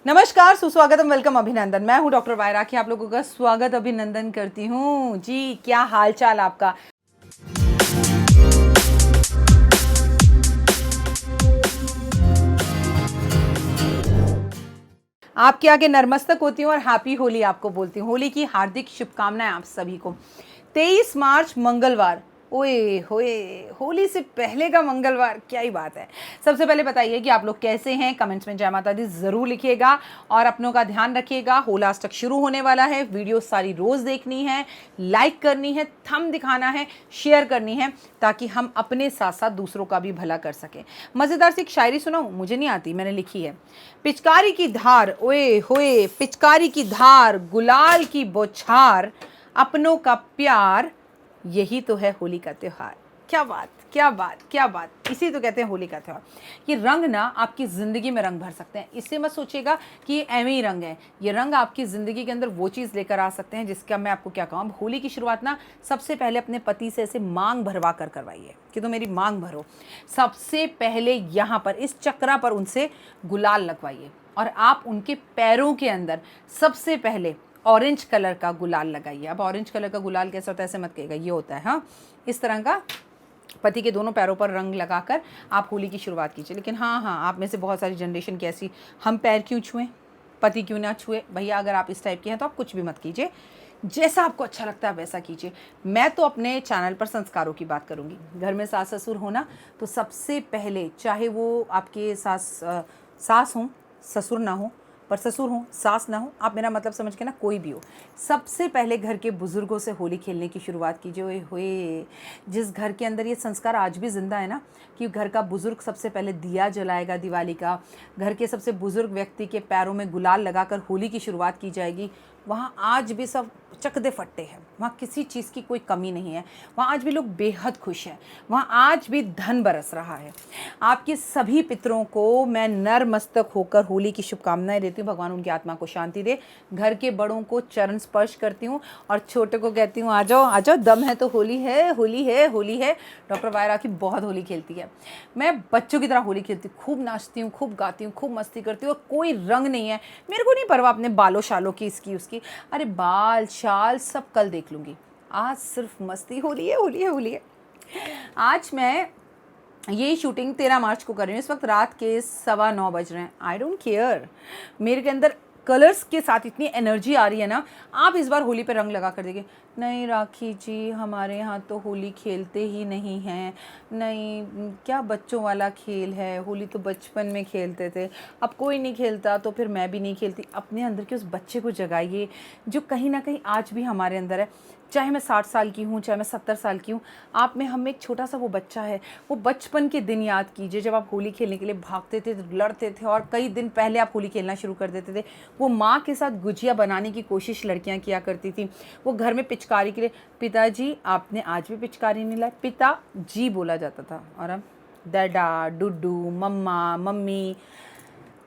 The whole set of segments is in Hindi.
नमस्कार, सुस्वागतम, वेलकम, अभिनंदन। मैं हूं डॉक्टर वायराकी, आप लोगों का स्वागत अभिनंदन करती हूं जी। क्या हाल चाल आपका? आपके आगे नतमस्तक होती हूँ और हैप्पी होली आपको बोलती हूँ। होली की हार्दिक शुभकामनाएं आप सभी को। 23 मार्च मंगलवार, ओए होए, होली से पहले का मंगलवार, क्या ही बात है। सबसे पहले बताइए कि आप लोग कैसे हैं। कमेंट्स में जय माता दी ज़रूर लिखिएगा और अपनों का ध्यान रखिएगा। होलाष्टक शुरू होने वाला है। वीडियो सारी रोज़ देखनी है, लाइक करनी है, थंब दिखाना है, शेयर करनी है, ताकि हम अपने साथ साथ दूसरों का भी भला कर सकें। मज़ेदार सी एक शायरी सुनाऊं? मुझे नहीं आती, मैंने लिखी है। पिचकारी की धार, ओए होए, पिचकारी की धार, गुलाल की बौछार, अपनों का प्यार, यही तो है होली का त्यौहार। क्या बात, क्या बात, क्या बात। इसी तो कहते हैं होली का त्यौहार। ये रंग ना आपकी ज़िंदगी में रंग भर सकते हैं। इससे मत सोचिएगा कि ये एवं ही रंग है। ये रंग आपकी ज़िंदगी के अंदर वो चीज़ लेकर आ सकते हैं जिसका मैं आपको क्या कहूँ। होली की शुरुआत ना सबसे पहले अपने पति से ऐसे मांग भरवा कर करवाइए कि तो मेरी मांग भरो। सबसे पहले यहाँ पर इस चक्रा पर उनसे गुलाल लगवाइए और आप उनके पैरों के अंदर सबसे पहले ऑरेंज कलर का गुलाल लगाइए। अब ऑरेंज कलर का गुलाल कैसा होता है ऐसे मत कहिएगा, ये होता है, हाँ, इस तरह का पति के दोनों पैरों पर रंग लगाकर आप होली की शुरुआत कीजिए। लेकिन हाँ, आप में से बहुत सारी जनरेशन की ऐसी, हम पैर क्यों छुएं, पति क्यों ना छुए। भैया अगर आप इस टाइप के हैं तो आप कुछ भी मत कीजिए, जैसा आपको अच्छा लगता है वैसा कीजिए। मैं तो अपने चैनल पर संस्कारों की बात करूँगी। घर में सास ससुर होना तो सबसे पहले, चाहे वो आपके सास हों, ससुर ना हो, पर ससुर हो, सास ना हो, आप मेरा मतलब समझ के ना, कोई भी हो, सबसे पहले घर के बुज़ुर्गों से होली खेलने की शुरुआत कीजिए। ओए होए, जिस घर के अंदर ये संस्कार आज भी ज़िंदा है ना, कि घर का बुज़ुर्ग सबसे पहले दिया जलाएगा दिवाली का, घर के सबसे बुज़ुर्ग व्यक्ति के पैरों में गुलाल लगाकर होली की शुरुआत की जाएगी, वहाँ आज भी सब चकदे फट्टे हैं। वहाँ किसी चीज़ की कोई कमी नहीं है। वहाँ आज भी लोग बेहद खुश हैं। वहाँ आज भी धन बरस रहा है। आपके सभी पितरों को मैं नतमस्तक होकर होली की शुभकामनाएं देती हूँ। भगवान उनकी आत्मा को शांति दे। घर के बड़ों को चरण स्पर्श करती हूँ और छोटे को कहती हूँ, आ जाओ आ जाओ, दम है तो होली है, होली है, होली है। डॉक्टर वायराकी बहुत होली खेलती है। मैं बच्चों की तरह होली खेलती हूँ, खूब नाचती हूँ, खूब गाती हूँ, खूब मस्ती करती हूँ और कोई रंग नहीं है। मेरे को नहीं परवाह अपने बालों शालों की, इसकी उसकी। अरे बाल शाल सब कल देख लूँगी, आज सिर्फ मस्ती। होली है, होली है, होली है। आज मैं ये शूटिंग 13 मार्च को कर रही हूँ। इस वक्त रात के 9:15 बज रहे हैं। आई डोंट केयर, मेरे के अंदर कलर्स के साथ इतनी एनर्जी आ रही है ना। आप इस बार होली पे रंग लगा कर देखिए। नहीं राखी जी, हमारे यहाँ तो होली खेलते ही नहीं हैं। नहीं, क्या बच्चों वाला खेल है, होली तो बचपन में खेलते थे, अब कोई नहीं खेलता तो फिर मैं भी नहीं खेलती। अपने अंदर के उस बच्चे को जगाइए जो कहीं ना कहीं आज भी हमारे अंदर है। चाहे मैं 60 साल की हूँ, चाहे मैं 70 साल की हूँ, आप में हम में एक छोटा सा वो बच्चा है। वो बचपन के दिन याद कीजिए जब आप होली खेलने के लिए भागते थे, लड़ते थे और कई दिन पहले आप होली खेलना शुरू कर देते थे। वो माँ के साथ गुजिया बनाने की कोशिश लड़कियाँ किया करती थी। वो घर में पिचकारी के लिए, पिताजी आपने आज भी पिचकारी नहीं लाई, पिता जी बोला जाता था। और अब डैडा, डुड्डू, मम्मा, मम्मी,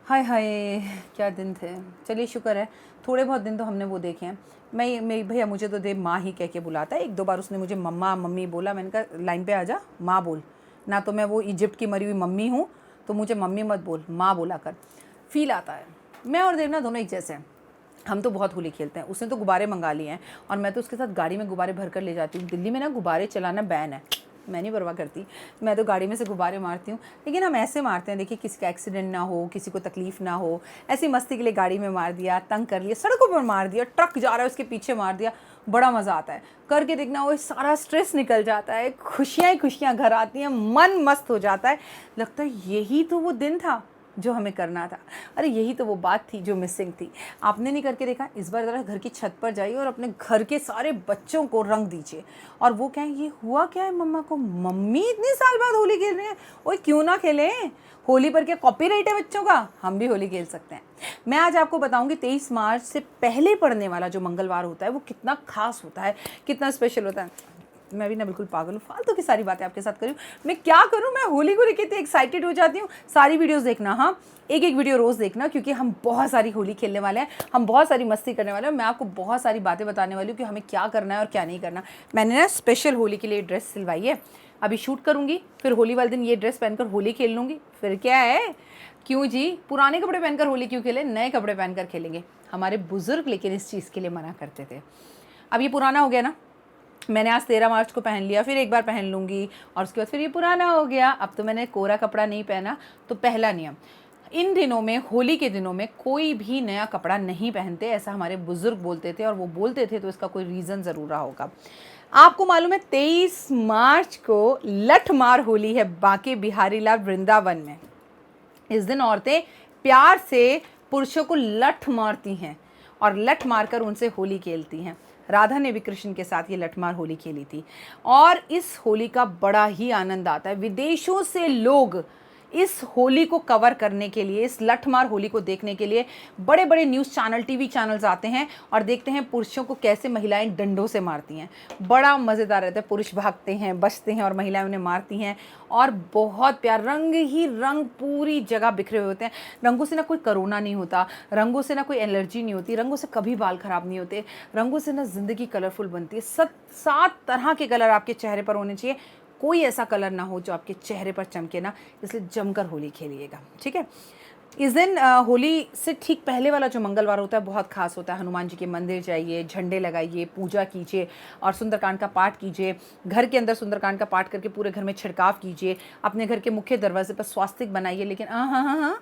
हाय हाय, क्या दिन थे। चलिए शुक्र है, थोड़े बहुत दिन तो हमने वो देखे हैं। मेरी भैया मुझे तो देव माँ ही कह के बुलाता है। 1-2 बार उसने मुझे मम्मा मम्मी बोला। मैंने कहा लाइन पे आ जा, माँ बोल ना। तो मैं वो इजिप्ट की मरी हुई मम्मी हूँ, तो मुझे मम्मी मत बोल, माँ बोला कर। फील आता है। मैं और देवना दोनों एक जैसे हैं। हम तो बहुत होली खेलते हैं। उसने तो गुब्बारे मंगा लिए हैं और मैं तो उसके साथ गाड़ी में गुब्बारे भर कर ले जाती हूँ। दिल्ली में ना गुब्बारे चलाना बैन है, मैं नहीं परवाह करती। मैं तो गाड़ी में से गुब्बारे मारती हूँ, लेकिन हम ऐसे मारते हैं, देखिए किसी का एक्सीडेंट ना हो, किसी को तकलीफ़ ना हो, ऐसी मस्ती के लिए गाड़ी में मार दिया, तंग कर लिया, सड़कों पर मार दिया, ट्रक जा रहा है उसके पीछे मार दिया। बड़ा मज़ा आता है करके देखना। वो सारा स्ट्रेस निकल जाता है, खुशियाँ ही खुशियाँ घर आती हैं, मन मस्त हो जाता है। लगता है यही तो वो दिन था जो हमें करना था। अरे यही तो वो बात थी जो मिसिंग थी। आपने नहीं करके देखा? इस बार ज़रा घर की छत पर जाइए और अपने घर के सारे बच्चों को रंग दीजिए। और वो क्या है, ये हुआ क्या है मम्मा को, मम्मी इतने साल बाद होली खेल रहे हैं। ओए क्यों ना खेलें, होली पर क्या कॉपीराइट है बच्चों का? हम भी होली खेल सकते हैं। मैं आज आपको बताऊंगी 23 मार्च से पहले पड़ने वाला जो मंगलवार होता है वो कितना खास होता है, कितना स्पेशल होता है। मैं भी ना बिल्कुल पागल हूँ, फालतू की सारी बातें आपके साथ करूँ। मैं क्या करूँ, मैं होली को लेकर इतनी एक्साइटेड हो जाती हूँ। सारी वीडियोस देखना, हाँ, एक एक वीडियो रोज़ देखना, क्योंकि हम बहुत सारी होली खेलने वाले हैं, हम बहुत सारी मस्ती करने वाले हैं। मैं आपको बहुत सारी बातें बताने वाली हूँ कि हमें क्या करना है और क्या नहीं करना। मैंने ना स्पेशल होली के लिए ड्रेस सिलवाई है। अभी शूट करूँगी, फिर होली वाले दिन ये ड्रेस पहनकर होली खेल लूँगी, फिर क्या है, क्यों जी पुराने कपड़े पहनकर होली क्यों खेलें, नए कपड़े पहनकर खेलेंगे। हमारे बुज़ुर्ग लेकिन इस चीज़ के लिए मना करते थे। अब ये पुराना हो गया ना, मैंने आज 13 मार्च को पहन लिया, फिर एक बार पहन लूँगी और उसके बाद फिर ये पुराना हो गया, अब तो मैंने कोरा कपड़ा नहीं पहना। तो पहला नियम, इन दिनों में, होली के दिनों में कोई भी नया कपड़ा नहीं पहनते, ऐसा हमारे बुज़ुर्ग बोलते थे, और वो बोलते थे तो इसका कोई रीज़न ज़रूर रहा होगा। आपको मालूम है 23 मार्च को लठमार होली है बांके बिहारी लाल वृंदावन में। इस दिन औरतें प्यार से पुरुषों को लठ मारती हैं और लठ मारकर उनसे होली खेलती हैं। राधा ने भी कृष्ण के साथ ये लठमार होली खेली थी और इस होली का बड़ा ही आनंद आता है। विदेशों से लोग इस होली को कवर करने के लिए, इस लठमार होली को देखने के लिए बड़े बड़े न्यूज़ चैनल, टीवी चैनल्स आते हैं और देखते हैं पुरुषों को कैसे महिलाएं डंडों से मारती हैं। बड़ा मज़ेदार रहता है, पुरुष भागते हैं, बचते हैं और महिलाएं उन्हें मारती हैं और बहुत प्यार, रंग ही रंग पूरी जगह बिखरे हुए होते हैं। रंगों से ना कोई कोरोना नहीं होता, रंगों से ना कोई एलर्जी नहीं होती, रंगों से कभी बाल ख़राब नहीं होते, रंगों से ना ज़िंदगी कलरफुल बनती है। 7 तरह के कलर आपके चेहरे पर होने चाहिए, कोई ऐसा कलर ना हो जो आपके चेहरे पर चमके ना, इसलिए जमकर होली खेलिएगा, ठीक है। इस दिन होली से ठीक पहले वाला जो मंगलवार होता है बहुत खास होता है। हनुमान जी के मंदिर जाइए, झंडे लगाइए, पूजा कीजिए और सुंदरकांड का पाठ कीजिए। घर के अंदर सुंदरकांड का पाठ करके पूरे घर में छिड़काव कीजिए। अपने घर के मुख्य दरवाजे पर स्वास्तिक बनाइए, लेकिन हाँ,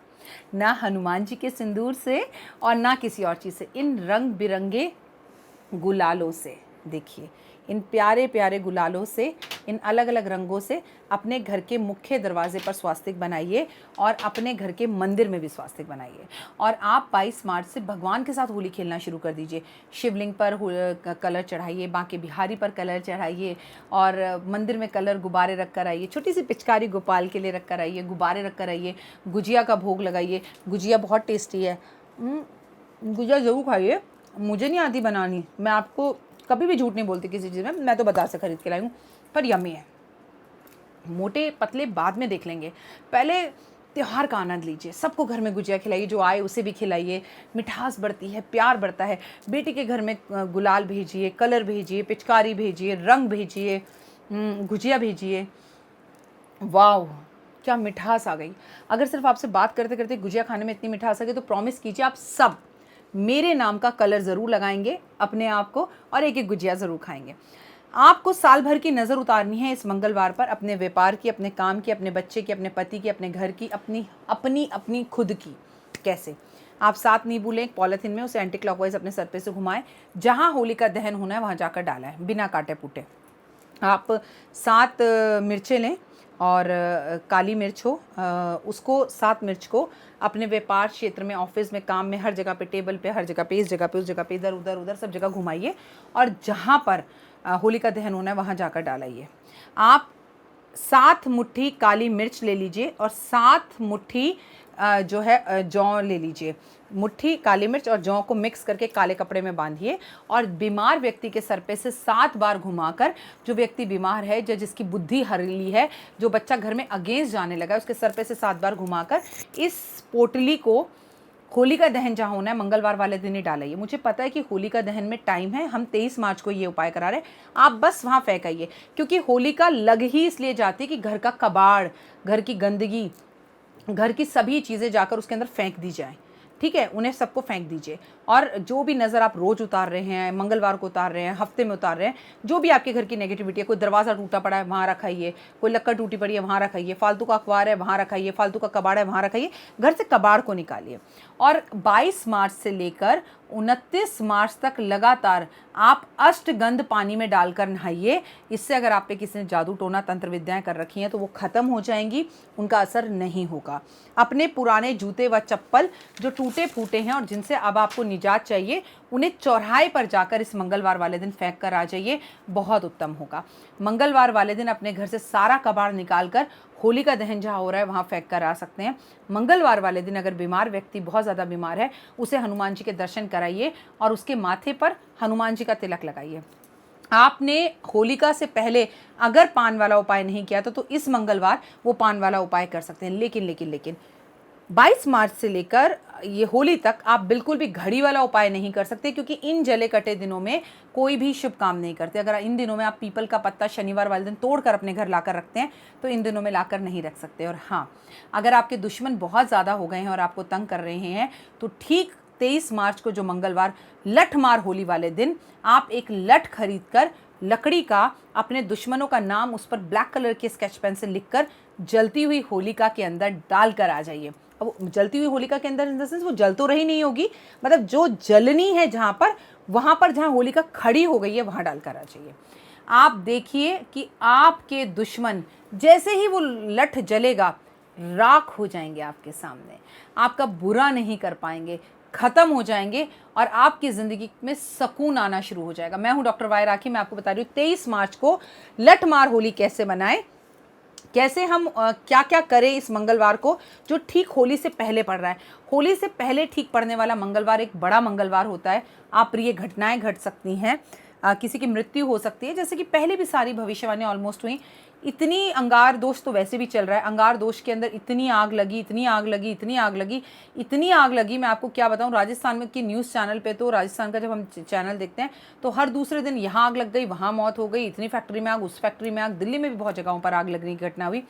ना हनुमान जी के सिंदूर से और ना किसी और चीज़ से, इन रंग बिरंगे गुलालों से। देखिए, इन प्यारे प्यारे गुलालों से, इन अलग अलग रंगों से अपने घर के मुख्य दरवाजे पर स्वास्तिक बनाइए और अपने घर के मंदिर में भी स्वास्तिक बनाइए। और आप 22 मार्च से भगवान के साथ होली खेलना शुरू कर दीजिए। शिवलिंग पर कलर चढ़ाइए, बांके बिहारी पर कलर चढ़ाइए और मंदिर में कलर गुब्बारे रख कर आइए। छोटी सी पिचकारी गोपाल के लिए रख कर आइए, गुब्बारे रख कर आइए, गुजिया का भोग लगाइए। गुजिया बहुत टेस्टी है, गुजिया ज़रूर खाइए। मुझे नहीं आती बनानी, मैं आपको कभी भी झूठ नहीं बोलती किसी चीज़ में, मैं तो बाजार से खरीद के लाई हूँ, पर यम्मी है। मोटे पतले बाद में देख लेंगे, पहले त्यौहार का आनंद लीजिए। सबको घर में गुजिया खिलाइए, जो आए उसे भी खिलाइए। मिठास बढ़ती है, प्यार बढ़ता है। बेटी के घर में गुलाल भेजिए, कलर भेजिए, पिचकारी भेजिए, रंग भेजिए, गुजिया भेजिए। वाह, क्या मिठास आ गई। अगर सिर्फ आपसे बात करते करते गुजिया खाने में इतनी मिठास आ गई तो प्रॉमिस कीजिए आप सब मेरे नाम का कलर ज़रूर लगाएंगे अपने आप को और एक एक गुजिया ज़रूर खाएंगे। आपको साल भर की नज़र उतारनी है इस मंगलवार पर, अपने व्यापार की, अपने काम की, अपने बच्चे की, अपने पति की, अपने घर की, अपनी खुद की। कैसे? आप 7 नींबू लें पॉलीथिन में, उसे एंटी क्लॉकवाइज अपने सर पे से घुमाएं, जहाँ होली का दहन होना है वहाँ जाकर डाला है, बिना काटे पुटे। आप 7 मिर्चें लें और काली मिर्च हो, उसको 7 मिर्च को अपने व्यापार क्षेत्र में, ऑफिस में, काम में, हर जगह पे, टेबल पे, हर जगह पे, इस जगह पे, उस जगह पे, इधर उधर उधर सब जगह घुमाइए और जहाँ पर होली का दहन होना है वहाँ जाकर डालाइए। आप 7 मुट्ठी काली मिर्च ले लीजिए और 7 मुट्ठी जो है जौ ले लीजिए। मुट्ठी काली मिर्च और जौ को मिक्स करके काले कपड़े में बांधिए और बीमार व्यक्ति के सर पे से 7 बार घुमाकर, जो व्यक्ति बीमार है, जिसकी बुद्धि हरली है, जो बच्चा घर में अगेंस्ट जाने लगा है, उसके सर पे से 7 बार घुमाकर इस पोटली को होली का दहन जहाँ होना है मंगलवार वाले दिन ही डालिए। मुझे पता है कि होली का दहन में टाइम है, हम 23 मार्च को ये उपाय करा रहे हैं, आप बस वहाँ फेंक आइए, क्योंकि होली का लग ही इसलिए जाती है कि घर का कबाड़, घर की गंदगी, घर की सभी चीज़ें जाकर उसके अंदर फेंक दी जाएं। ठीक है, उन्हें सबको फेंक दीजिए। और जो भी नज़र आप रोज़ उतार रहे हैं, मंगलवार को उतार रहे हैं, हफ्ते में उतार रहे हैं, जो भी आपके घर की नेगेटिविटी है, कोई दरवाज़ा टूटा पड़ा है वहाँ रखाइए, कोई लक्कड़ टूटी पड़ी है वहाँ रखाइए, फालतू का अखबार है वहाँ रखाइए, फालतू का कबाड़ है वहाँ रखाइए, घर से कबाड़ को निकालिए। और 22 मार्च से लेकर 29 मार्च तक लगातार आप अष्टगंध पानी में डालकर नहाइए। इससे अगर आप पे किसी ने जादू टोना तंत्र विद्याएं कर रखी हैं तो वो ख़त्म हो जाएंगी, उनका असर नहीं होगा। अपने पुराने जूते व चप्पल जो टूटे फूटे हैं और जिनसे अब आपको निजात चाहिए, उन्हें चौराहे पर जाकर इस मंगलवार वाले दिन फेंक कर आ जाइए, बहुत उत्तम होगा। मंगलवार वाले दिन अपने घर से सारा कबाड़ निकाल कर होली का दहन जहाँ हो रहा है वहाँ फेंक कर आ सकते हैं। मंगलवार वाले दिन अगर बीमार व्यक्ति बहुत ज़्यादा बीमार है, उसे हनुमान जी के दर्शन कराइए और उसके माथे पर हनुमान जी का तिलक लगाइए। आपने होलिका से पहले अगर पान वाला उपाय नहीं किया तो इस मंगलवार वो पान वाला उपाय कर सकते हैं। लेकिन 22 मार्च से लेकर ये होली तक आप बिल्कुल भी घड़ी वाला उपाय नहीं कर सकते, क्योंकि इन जले कटे दिनों में कोई भी शुभ काम नहीं करते। अगर इन दिनों में आप पीपल का पत्ता शनिवार वाले दिन तोड़कर अपने घर लाकर रखते हैं तो इन दिनों में लाकर नहीं रख सकते। और हाँ, अगर आपके दुश्मन बहुत ज़्यादा हो गए हैं और आपको तंग कर रहे हैं तो ठीक 23 मार्च को जो मंगलवार लठ मार होली वाले दिन आप एक लठ खरीद कर लकड़ी का अपने दुश्मनों का नाम उस पर ब्लैक कलर के स्केच पेन से लिखकर जलती हुई होलिका के अंदर डालकर आ जाइए। अब जलती हुई होलिका के अंदर इन द सेंस वो जल तो रही नहीं होगी, मतलब जो जलनी है जहाँ पर, वहाँ पर जहाँ होलिका खड़ी हो गई है वहाँ डालकर आ जाइए। आप देखिए कि आपके दुश्मन जैसे ही वो लठ जलेगा राख हो जाएंगे आपके सामने, आपका बुरा नहीं कर पाएंगे, ख़त्म हो जाएंगे और आपकी ज़िंदगी में सुकून आना शुरू हो जाएगा। मैं हूँ डॉक्टर वाई राखी। मैं आपको बता रही हूँ 23 मार्च को लठ मार होली कैसे मनाएं, कैसे हम क्या क्या करें इस मंगलवार को जो ठीक होली से पहले पड़ रहा है। होली से पहले ठीक पड़ने वाला मंगलवार एक बड़ा मंगलवार होता है। अप्रिय घटनाएं घट सकती हैं, किसी की मृत्यु हो सकती है, जैसे कि पहले भी सारी भविष्यवाणियां ऑलमोस्ट हुई। इतनी अंगार दोष तो वैसे भी चल रहा है, अंगार दोष के अंदर इतनी आग लगी, इतनी आग लगी, इतनी आग लगी, इतनी आग लगी, मैं आपको क्या बताऊं। राजस्थान में की न्यूज़ चैनल पे तो राजस्थान का जब हम चैनल देखते हैं तो हर दूसरे दिन यहाँ आग लग गई, वहाँ मौत हो गई, इतनी फैक्ट्री में आग, उस फैक्ट्री में आग, दिल्ली में भी बहुत जगहों पर आग लगने की घटना हुई।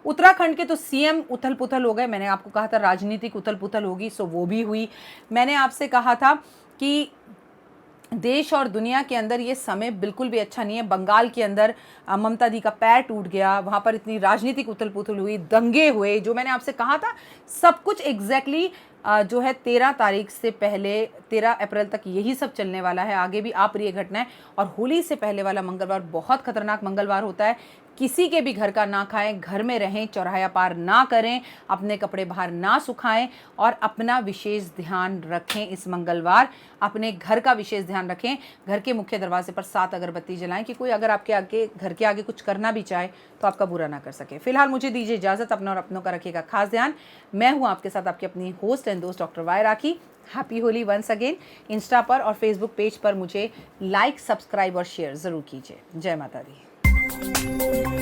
उत्तराखंड के तो सीएम उथल पुथल हो गए। मैंने आपको कहा था राजनीतिक उथल पुथल होगी, सो वो भी हुई। मैंने आपसे कहा था कि देश और दुनिया के अंदर ये समय बिल्कुल भी अच्छा नहीं है। बंगाल के अंदर ममता दी का पैर टूट गया, वहाँ पर इतनी राजनीतिक उथल पुथल हुई, दंगे हुए, जो मैंने आपसे कहा था सब कुछ एग्जैक्टली जो है 13 तारीख से पहले 13 अप्रैल तक यही सब चलने वाला है। आगे भी अप्रिय घटनाएं, और होली से पहले वाला मंगलवार बहुत खतरनाक मंगलवार होता है। किसी के भी घर का ना खाएं, घर में रहें, चौराहा पार ना करें, अपने कपड़े बाहर ना सुखाएं और अपना विशेष ध्यान रखें इस मंगलवार। अपने घर का विशेष ध्यान रखें। घर के मुख्य दरवाजे पर 7 अगरबत्ती जलाएं कि कोई अगर आपके आगे घर के आगे कुछ करना भी चाहे तो आपका बुरा ना कर सके। फिलहाल मुझे दीजिए इजाज़त, अपना और अपनों का रखिएगा खास ध्यान। मैं हूँ आपके साथ आपकी अपनी होस्ट एंड दोस्त doctor Y Rakhi. Happy Holi once again. Insta पर और फेसबुक पेज पर मुझे लाइक, सब्सक्राइब और शेयर ज़रूर कीजिए। जय माता दी।